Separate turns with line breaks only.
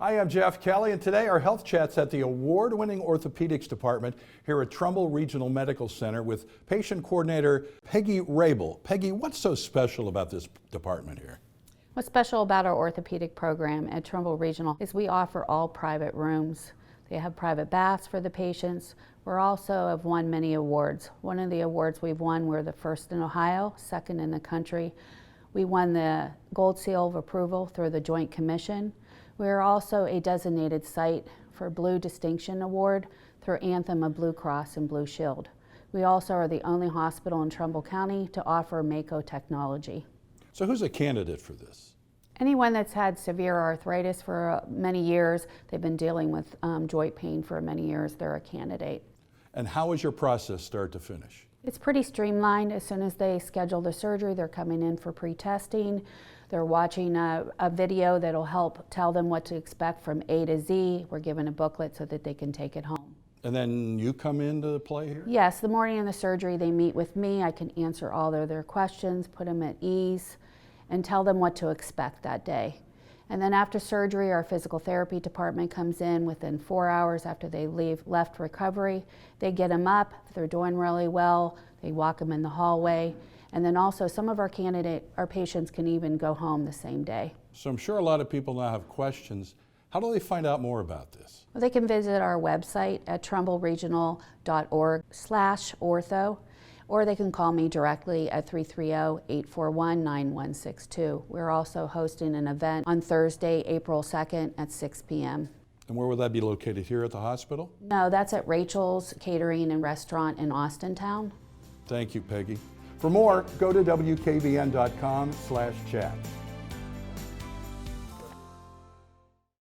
Hi, I'm Jeff Kelly, and today our health chat's at the award-winning orthopedics department here at Trumbull Regional Medical Center with patient coordinator Peggy Rabel. Peggy, what's so special about this department here?
What's special about our orthopedic program at Trumbull Regional is we offer all private rooms. They have private baths for the patients. We're also have won many awards. One of the awards we've won, we're the first in Ohio, second in the country. We won the Gold Seal of Approval through the Joint Commission. We are also a designated site for Blue Distinction Award through Anthem of Blue Cross and Blue Shield. We also are the only hospital in Trumbull County to offer Mako technology.
So who's a candidate for this?
Anyone that's had severe arthritis for many years, they've been dealing with joint pain for many years, they're a candidate.
And how is your process start to finish?
It's pretty streamlined. As soon as they schedule the surgery, they're coming in for pre-testing. They're watching a video that'll help tell them what to expect from A to Z. We're given a booklet so that they can take it home.
And then you come into play here?
Yes, the morning of the surgery they meet with me. I can answer all of their questions, put them at ease, and tell them what to expect that day. And then after surgery, our physical therapy department comes in within 4 hours after they left recovery. They get them up, if they're doing really well, they walk them in the hallway. And then also some of our patients can even go home the same day.
So I'm sure a lot of people now have questions. How do they find out more about this?
Well, they can visit our website at trumbullregional.org/ortho, or they can call me directly at 330-841-9162. We're also hosting an event on Thursday, April 2nd at 6 p.m.
And where will that be located, here at the hospital?
No, that's at Rachel's Catering and Restaurant in Austintown.
Thank you, Peggy. For more, go to wkbn.com/chat.